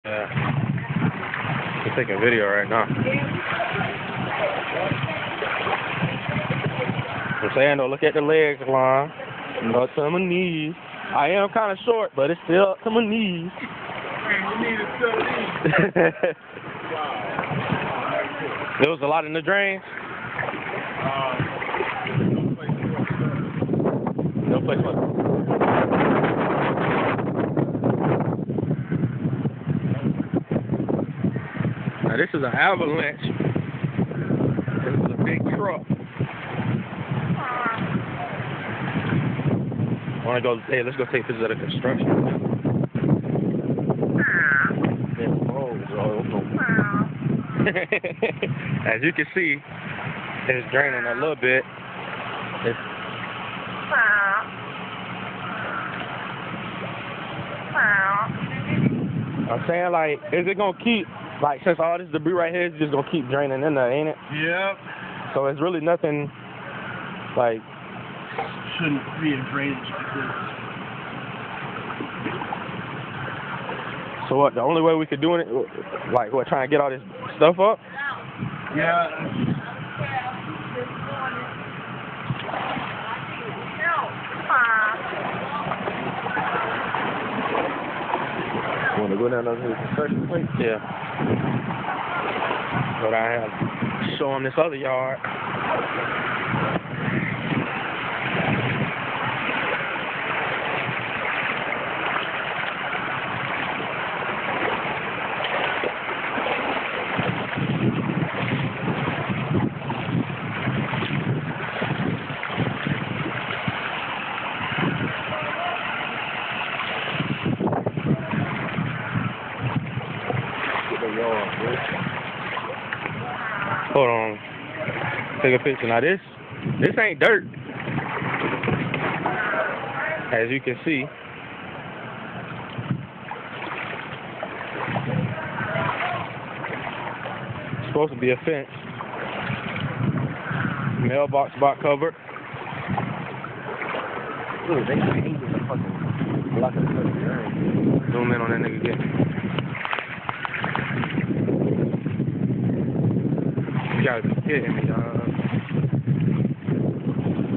We're taking a video right now. I'm saying though, look at the legs line. Up to my knees. I am kind of short, but it's still up to my knees. There was a lot in the drains. No place for it. Now this is an avalanche. This is a big truck. Wanna go? Hey, let's go take pictures of the construction. As you can see, it's draining a little bit. I'm saying, like, is it gonna keep, like, since all this debris right here is just gonna keep draining in there, ain't it? Yep. So it's really nothing, like, shouldn't be in drainage like this. So what? The only way we could do it, like, what? Trying to get all this stuff up? Yeah. Want to go down those construction plates? Yeah. But I have to show them this other yard. Hold on. Take a picture. Now this ain't dirt. As you can see. It's supposed to be a fence. Mailbox box covered. Ooh, they changed the fucking block of the Zoom in on that nigga again. You gotta be kidding me, dog.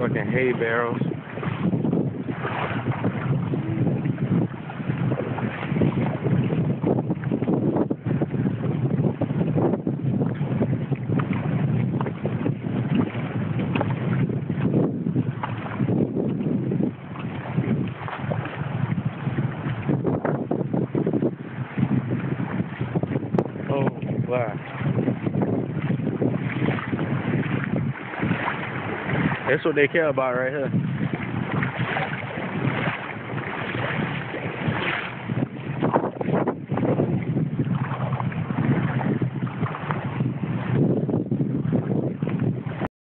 Fucking hay barrels. Oh, wow. That's what they care about right here.